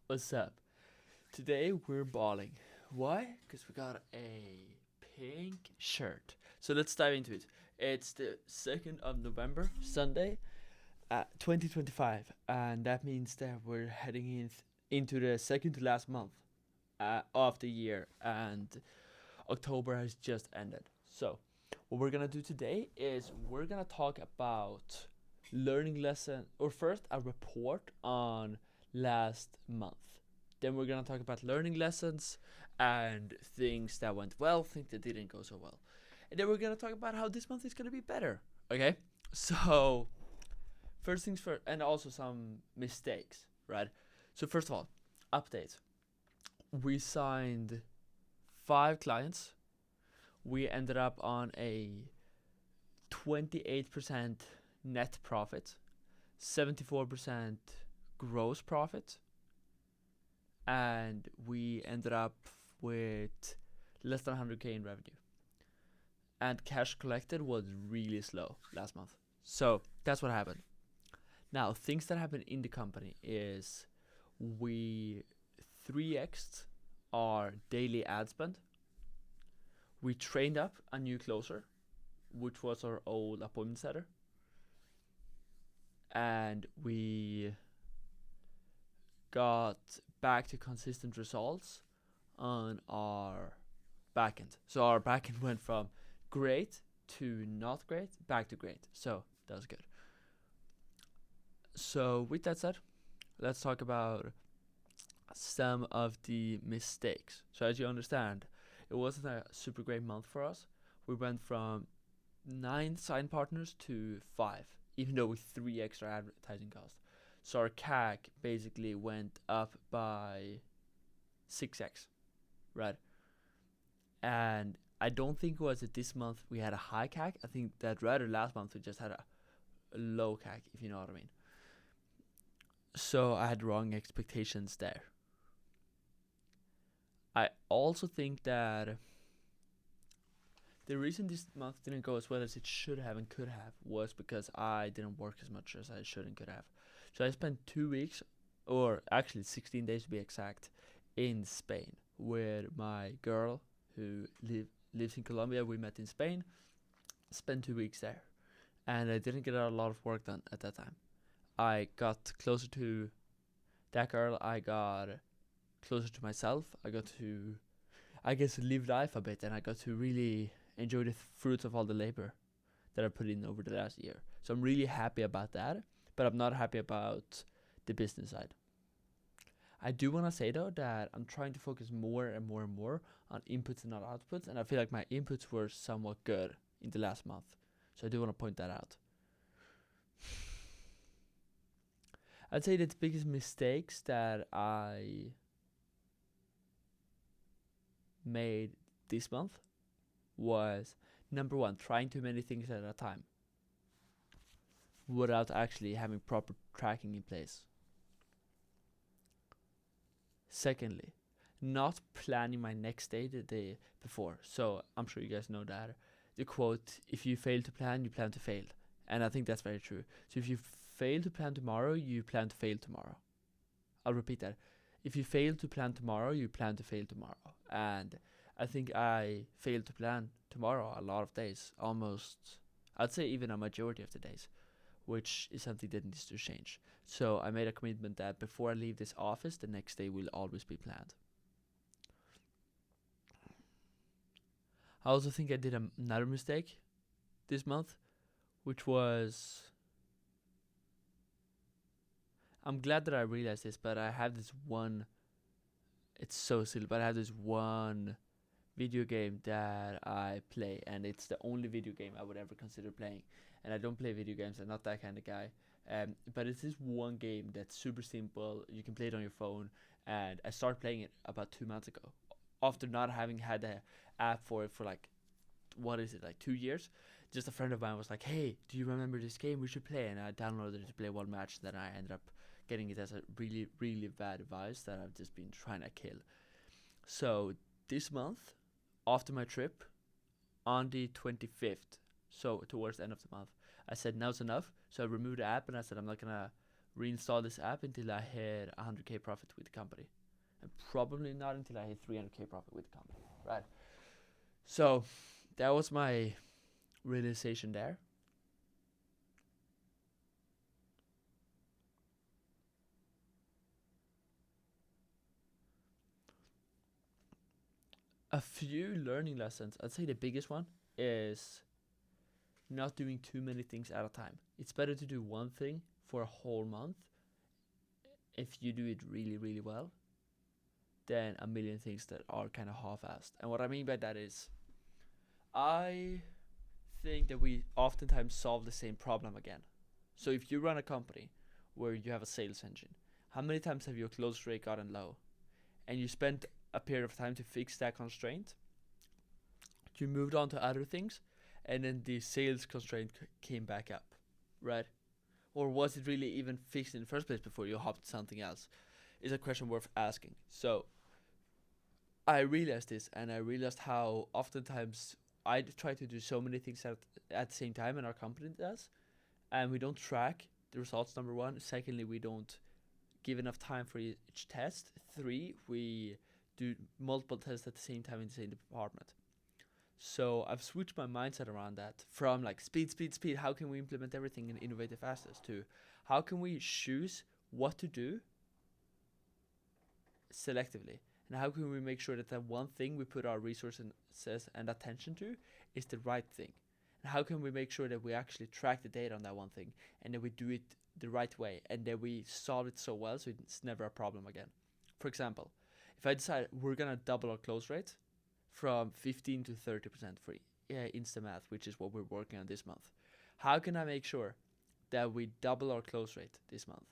What's up? Today we're balling. Why? Because we got a pink shirt. So let's dive into it. It's the 2nd of November, Sunday, 2025, and that means that we're heading into the second to last month of the year, and October has just ended. So, what we're gonna do today is we're gonna talk about learning lesson, or first a report on last month. Then we're gonna talk about learning lessons and things that went well, things that didn't go so well. And then we're gonna talk about how this month is gonna be better. Okay? So first things first, and also some mistakes, right? So first of all, update. We signed 5 clients. We ended up on a 28% net profit, 74% gross profit, and we ended up with less than 100K in revenue. And cash collected was really slow last month. So that's what happened. Now, things that happened in the company is we 3x'd our daily ad spend. We trained up a new closer, which was our old appointment setter. And we got back to consistent results on our backend. So our backend went from great to not great, back to great. So that was good. So with that said, let's talk about some of the mistakes. So as you understand, it wasn't a super great month for us. We went from 9 sign partners to 5, even though with 3 extra advertising costs. So our CAC basically went up by 6x, right? And I don't think it was that this month we had a high CAC. I think that rather last month we just had a low CAC, if you know what I mean. So I had wrong expectations there. I also think that the reason this month didn't go as well as it should have and could have was because I didn't work as much as I should and could have. So I spent 2 weeks, or actually 16 days to be exact, in Spain with my girl who lives in Colombia. We met in Spain, spent 2 weeks there, and I didn't get a lot of work done at that time. I got closer to that girl. I got closer to myself. I got to, I guess, live life a bit, and I got to really enjoy the fruits of all the labor that I put in over the last year. So I'm really happy about that, but I'm not happy about the business side. I do want to say though that I'm trying to focus more and more and more on inputs and not outputs, and I feel like my inputs were somewhat good in the last month. So I do want to point that out. I'd say that the biggest mistakes that I made this month was number one, trying too many things at a time without actually having proper tracking in place. Secondly, not planning my next day the day before. So I'm sure you guys know that the quote, if you fail to plan, you plan to fail. And I think that's very true. So if you fail to plan tomorrow, you plan to fail tomorrow. I'll repeat that. If you fail to plan tomorrow, you plan to fail tomorrow. And I think I failed to plan tomorrow a lot of days, almost, I'd say even a majority of the days, which is something that needs to change. So I made a commitment that before I leave this office, the next day will always be planned. I also think I did another mistake this month, which was, I'm glad that I realized this, but I have this one, it's so silly, but I have this one video game that I play, and it's the only video game I would ever consider playing. And I don't play video games, I'm not that kind of guy. But it's this one game that's super simple. You can play it on your phone, and I started playing it about 2 months ago, after not having had the app for it for like, what is it, like 2 years. Just a friend of mine was like, "Hey, do you remember this game? We should play." And I downloaded it to play one match. Then I ended up getting it as a really, really bad advice that I've just been trying to kill. So this month, after my trip, on the 25th, so towards the end of the month, I said now's enough. So I removed the app and I said I'm not gonna reinstall this app until I hit 100k profit with the company, and probably not until I hit 300k profit with the company, right? So that was my realization there. A few learning lessons. I'd say the biggest one is not doing too many things at a time. It's better to do one thing for a whole month if you do it really, really well than a million things that are kind of half-assed. And what I mean by that is, I think that we oftentimes solve the same problem again. So if you run a company where you have a sales engine, how many times have your close rate gotten low? And you spent a period of time to fix that constraint. You moved on to other things, and then the sales constraint came back up, right? Or was it really even fixed in the first place before you hopped to something else? Is a question worth asking. So I realized this, and I realized how oftentimes I try to do so many things at the same time, and our company does, and we don't track the results. Number one. Secondly, we don't give enough time for each test. 3, we do multiple tests at the same time in the same department. So I've switched my mindset around that from like speed, speed, speed. How can we implement everything and innovate the fastest? To how can we choose what to do selectively, and how can we make sure that that one thing we put our resources and attention to is the right thing, and how can we make sure that we actually track the data on that one thing and that we do it the right way and that we solve it so well so it's never a problem again. For example, if I decide we're gonna double our close rate from 15 to 30% for Instamath, which is what we're working on this month, how can I make sure that we double our close rate this month?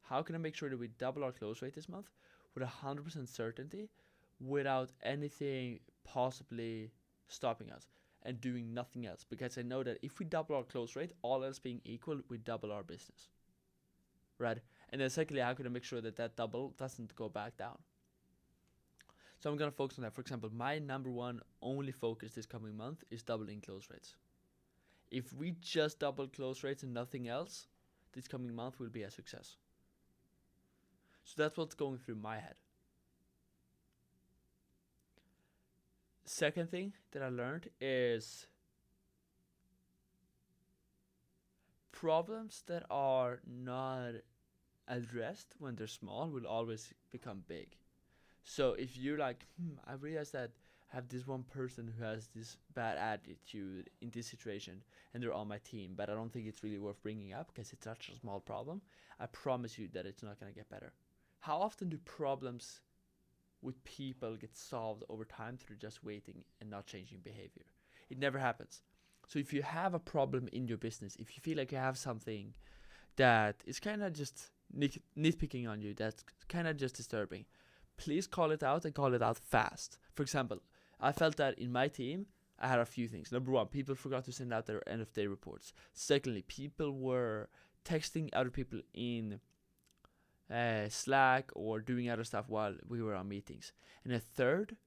How can I make sure that we double our close rate this month with 100% certainty without anything possibly stopping us and doing nothing else? Because I know that if we double our close rate, all else being equal, we double our business, right? And then secondly, how can I make sure that that double doesn't go back down? So I'm going to focus on that. For example, my number one only focus this coming month is doubling close rates. If we just double close rates and nothing else, this coming month will be a success. So that's what's going through my head. Second thing that I learned is problems that are not addressed when they're small will always become big. So if you're like, I realize that I have this one person who has this bad attitude in this situation and they're on my team, but I don't think it's really worth bringing up because it's such a small problem, I promise you that it's not going to get better. How often do problems with people get solved over time through just waiting and not changing behavior? It never happens. So if you have a problem in your business, if you feel like you have something that is kind of just nitpicking on you, that's kind of just disturbing, please call it out and call it out fast. For example, I felt that in my team, I had a few things. Number one, people forgot to send out their end of day reports. Secondly, people were texting other people in Slack or doing other stuff while we were on meetings. And a third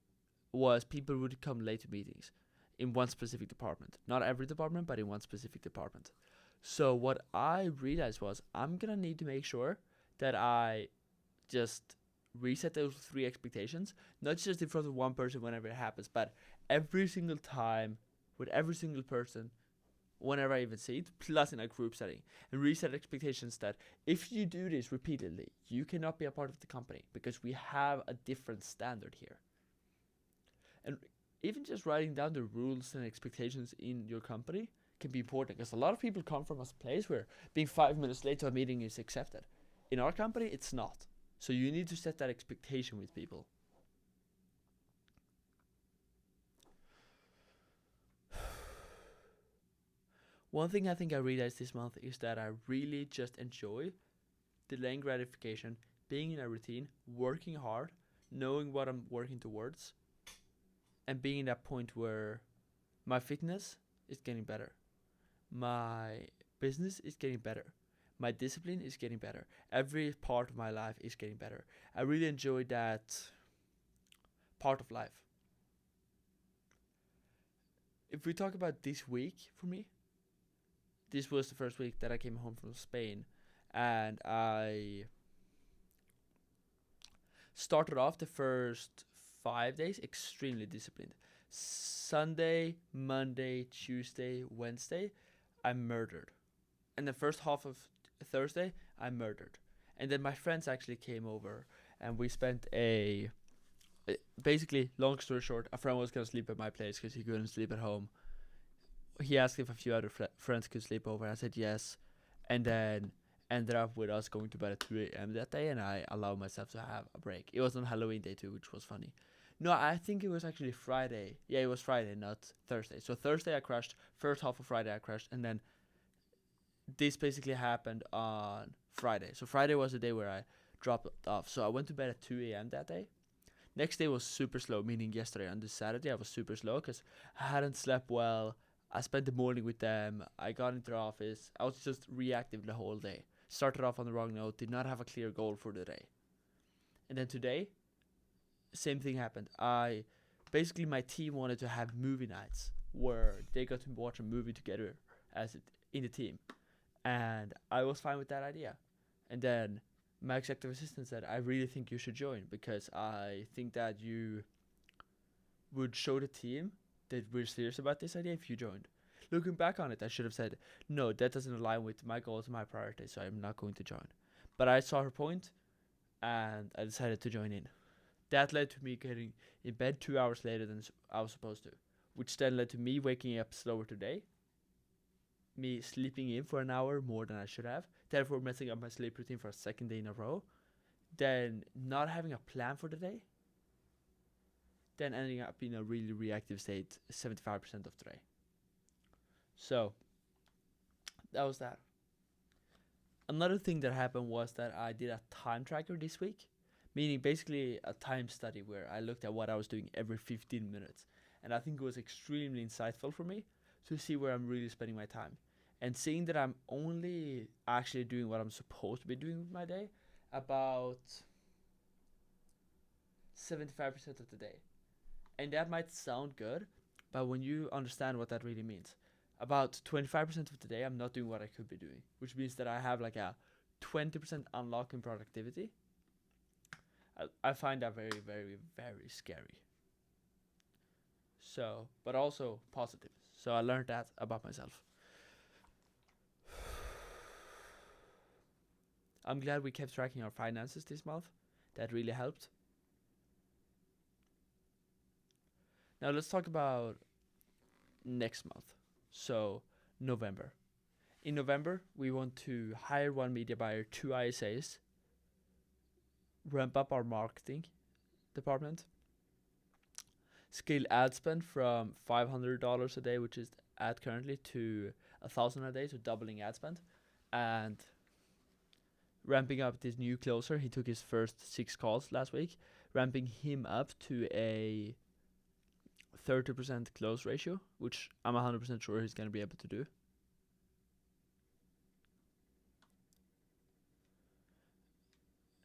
was people would come late to meetings in one specific department. Not every department, but in one specific department. So what I realized was I'm going to need to make sure that I just reset those 3 expectations, not just in front of one person whenever it happens, but every single time with every single person whenever I even see it, plus in a group setting, and reset expectations that if you do this repeatedly, you cannot be a part of the company because we have a different standard here. And even just writing down the rules and expectations in your company can be important because a lot of people come from a place where being 5 minutes late to a meeting is accepted. In our company, it's not. So you need to set that expectation with people. One thing I think I realized this month is that I really just enjoy delaying gratification, being in a routine, working hard, knowing what I'm working towards, and being in that point where my fitness is getting better. My business is getting better. My discipline is getting better. Every part of my life is getting better. I really enjoy that part of life. If we talk about this week for me, this was the first week that I came home from Spain, and I started off the first 5 days extremely disciplined. Sunday, Monday, Tuesday, Wednesday, I murdered. And the first half of Thursday, I murdered. And then my friends actually came over, and we spent a basically, long story short, a friend was gonna sleep at my place because he couldn't sleep at home. He asked if a few other friends could sleep over. I said yes, and then ended up with us going to bed at 2 a.m. that day, and I allowed myself to have a break. It was on Halloween day too, which was funny. No, I think it was actually Friday. Yeah, it was Friday, not Thursday. So Thursday I crashed. First half of Friday I crashed, and then this basically happened on Friday. So Friday was the day where I dropped off. So I went to bed at 2 a.m. that day. Next day was super slow, meaning yesterday on this Saturday I was super slow because I hadn't slept well. I spent the morning with them. I got into the office. I was just reactive the whole day. Started off on the wrong note. Did not have a clear goal for the day. And then today, same thing happened. I basically my team wanted to have movie nights where they got to watch a movie together as in the team, and I was fine with that idea. And then my executive assistant said, "I really think you should join because I think that you would show the team that we're serious about this idea if you joined." Looking back on it, I should have said, "No, that doesn't align with my goals and my priorities, so I'm not going to join." But I saw her point, and I decided to join in. That led to me getting in bed 2 hours later than I was supposed to, which then led to me waking up slower today, me sleeping in for an hour more than I should have, therefore messing up my sleep routine for a second day in a row, then not having a plan for the day, then ending up in a really reactive state 75% of the day. So, that was that. Another thing that happened was that I did a time tracker this week, meaning basically a time study where I looked at what I was doing every 15 minutes. And I think it was extremely insightful for me to see where I'm really spending my time. And seeing that I'm only actually doing what I'm supposed to be doing with my day about 75% of the day. And that might sound good, but when you understand what that really means, about 25% of the day I'm not doing what I could be doing, which means that I have like a 20% unlock in productivity. I find that very, very, very scary. So, but also positive. So I learned that about myself. I'm glad we kept tracking our finances this month. That really helped. Now let's talk about next month. So, November. In November, we want to hire one media buyer, 2 ISAs, ramp up our marketing department, scale ad spend from $500 a day, which is at currently, to $1,000 a day, so doubling ad spend, and ramping up this new closer. He took his first 6 calls last week, ramping him up to a 30% close ratio, which I'm 100% sure he's going to be able to do.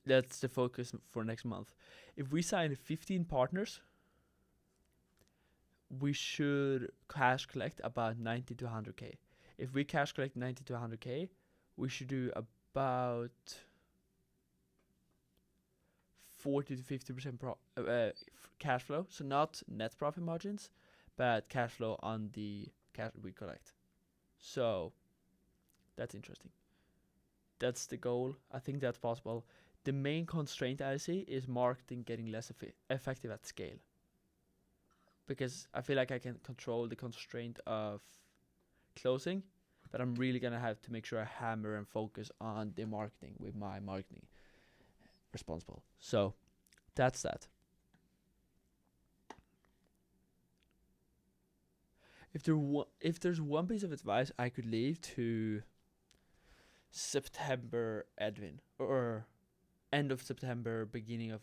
That's the focus for next month. If we sign 15 partners, we should cash collect about 90 to 100k. If we cash collect 90 to 100k, we should do about 40 to 50% cash flow. So not net profit margins, but cash flow on the cash we collect. So that's interesting. That's the goal. I think that's possible. The main constraint I see is marketing getting less effective at scale. Because I feel like I can control the constraint of closing, but I'm really gonna have to make sure I hammer and focus on the marketing with my marketing responsible. So that's that. If there's one piece of advice I could leave to September Edvin, or end of September, beginning of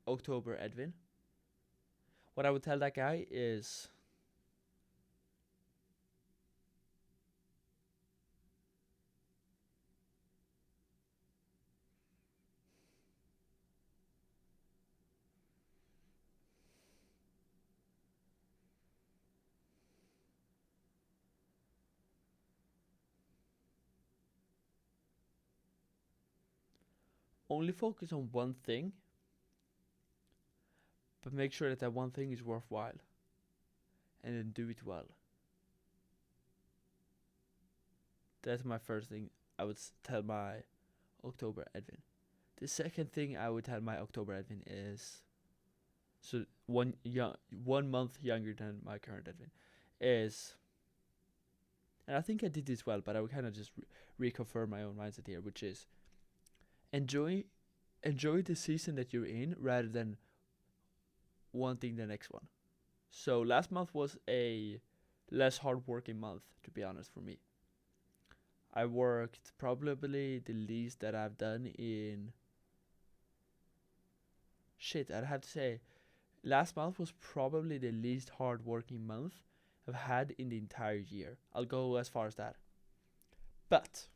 October Edvin, what I would tell that guy is only focus on one thing, but make sure that that one thing is worthwhile, and then do it well. That's my first thing I would tell my October Edvin. The second thing I would tell my October Edvin is, so 1 month younger than my current Edvin, is, and I think I did this well, but I would kind of just reconfirm my own mindset here, which is enjoy enjoy the season that you're in rather than wanting the next one. So last month was a less hard-working month, to be honest, for me. I worked probably the least that I've done in, shit. I'd have to say last month was probably the least hard-working month I've had in the entire year. I'll go as far as that. But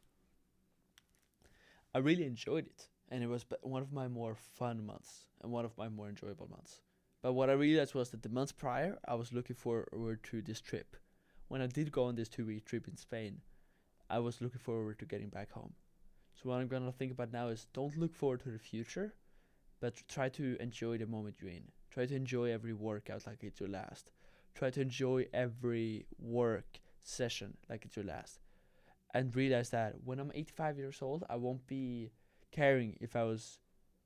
I really enjoyed it, and it was one of my more fun months and one of my more enjoyable months. But what I realized was that the months prior, I was looking forward to this trip. When I did go on this 2 week trip in Spain, I was looking forward to getting back home. So what I'm gonna think about now is don't look forward to the future, but try to enjoy the moment you're in. Try to enjoy every workout like it's your last. Try to enjoy every work session like it's your last. And realize that when I'm 85 years old, I won't be caring if I was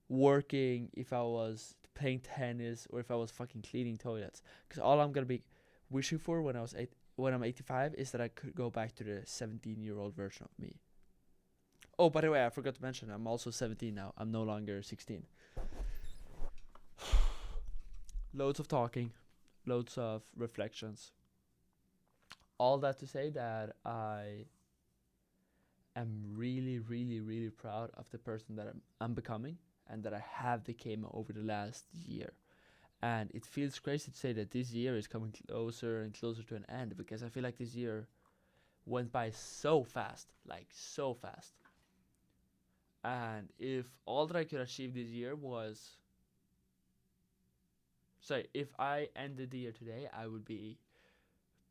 working, if I was playing tennis, or if I was fucking cleaning toilets. Because all I'm gonna be wishing for when I'm 85 is that I could go back to the 17-year-old version of me. Oh, by the way, I forgot to mention I'm also 17 now. I'm no longer 16. Loads of talking, loads of reflections. All that to say that I am really, really, really proud of the person that I'm becoming and that I have become over the last year. And it feels crazy to say that this year is coming closer and closer to an end, because I feel like this year went by so fast, like so fast. And if all that I could achieve this year was, sorry, if I ended the year today, I would be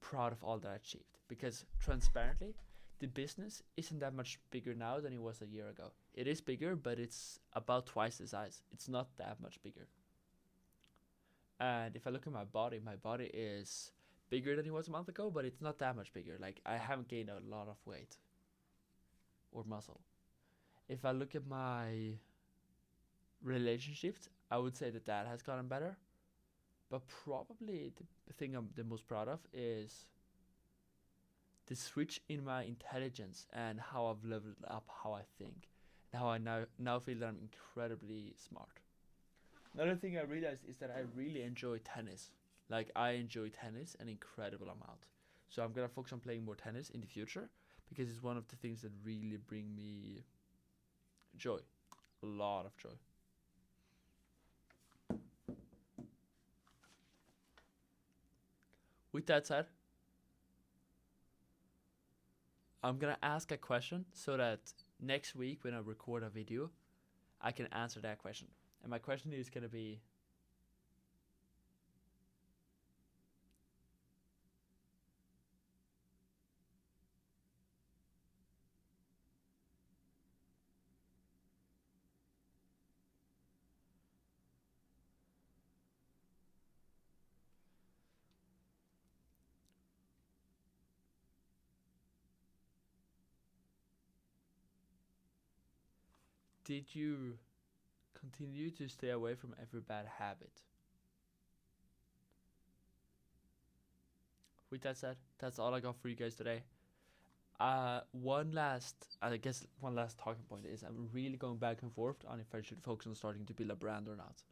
proud of all that I achieved. Because transparently, the business isn't that much bigger now than it was a year ago. It is bigger, but it's about twice the size. It's not that much bigger. And if I look at my body is bigger than it was a month ago, but it's not that much bigger. Like, I haven't gained a lot of weight or muscle. If I look at my relationships, I would say that that has gotten better. But probably the thing I'm the most proud of is the switch in my intelligence and how I've leveled up how I think, and how I now feel that I'm incredibly smart. Another thing I realized is that I really enjoy tennis. Like, I enjoy tennis an incredible amount. So I'm gonna focus on playing more tennis in the future, because it's one of the things that really bring me joy, a lot of joy. With that said, I'm gonna ask a question so that next week when I record a video, I can answer that question. And my question is gonna be, did you continue to stay away from every bad habit? With that said, that's all I got for you guys today. One last talking point is I'm really going back and forth on if I should focus on starting to build a brand or not.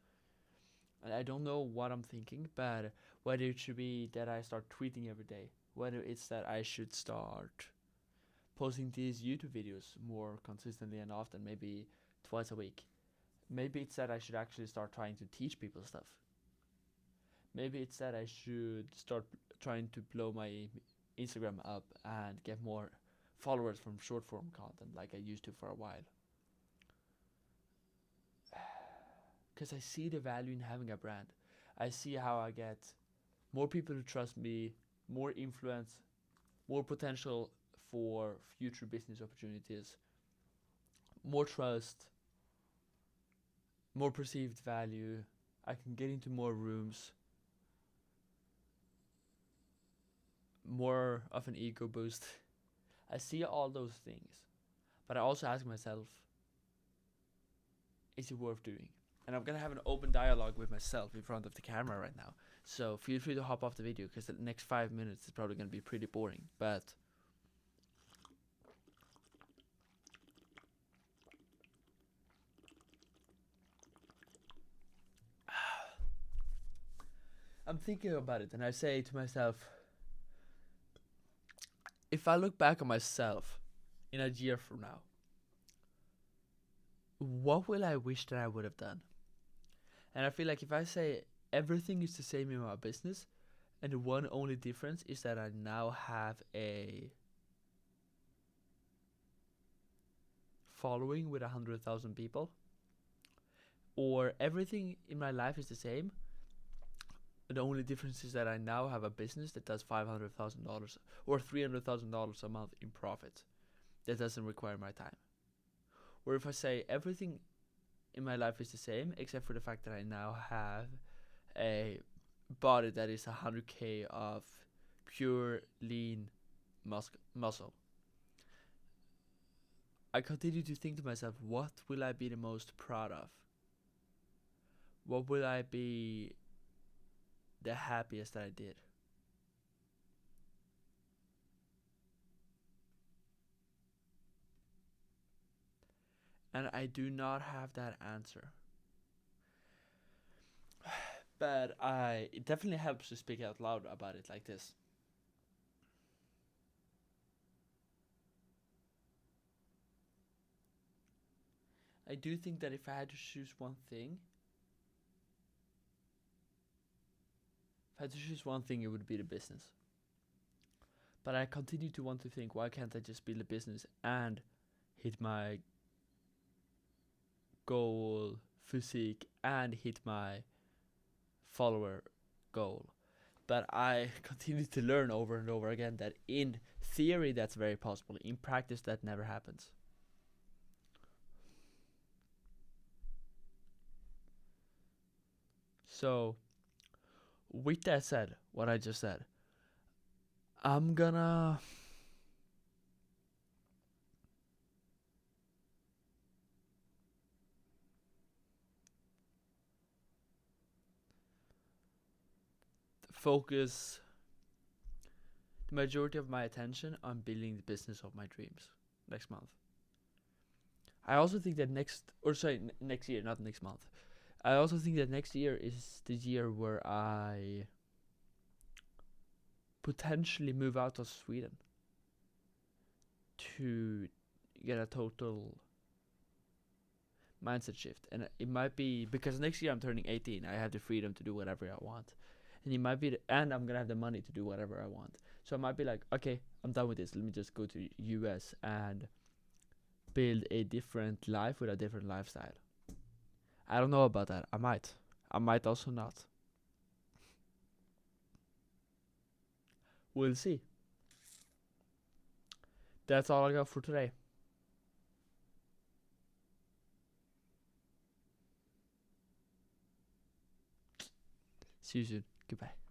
And I don't know what I'm thinking, but whether it should be that I start tweeting every day, whether it's that I should start posting these YouTube videos more consistently and often, maybe twice a week. Maybe it's that I should actually start trying to teach people stuff. Maybe it's that I should start trying to blow my Instagram up and get more followers from short form content like I used to for a while. Because I see the value in having a brand. I see how I get more people to trust me, more influence, more potential for future business opportunities, more trust, more perceived value. I can get into more rooms, more of an ego boost. I see all those things, but I also ask myself, is it worth doing? And I'm gonna have an open dialogue with myself in front of the camera right now. So feel free to hop off the video, because the next 5 minutes is probably gonna be pretty boring. But I'm thinking about it, and I say to myself, if I look back on myself in a year from now, what will I wish that I would have done? And I feel like if I say everything is the same in my business, and the one only difference is that I now have a following with 100,000 people, or everything in my life is the same, the only difference is that I now have a business that does $500,000 or $300,000 a month in profit, that doesn't require my time. Or if I say everything in my life is the same, except for the fact that I now have a body that is 100k of pure lean muscle, I continue to think to myself, what will I be the most proud of? What will I be the happiest that I did? And I do not have that answer. But it definitely helps to speak out loud about it like this. I do think that if I had to choose one thing, it would be the business. But I continue to want to think, why can't I just build a business and hit my goal physique and hit my follower goal? But I continue to learn over and over again that in theory that's very possible. In practice that never happens. So with that said, what I just said, I'm gonna focus the majority of my attention on building the business of my dreams next month. I also think that next year, not next month. I also think that next year is the year where I potentially move out of Sweden to get a total mindset shift. And it might be because next year I'm turning 18. I have the freedom to do whatever I want. And it might be, and I'm gonna have the money to do whatever I want. So I might be like, okay, I'm done with this. Let me just go to US and build a different life with a different lifestyle. I don't know about that. I might also not. We'll see. That's all I got for today. See you soon. Goodbye.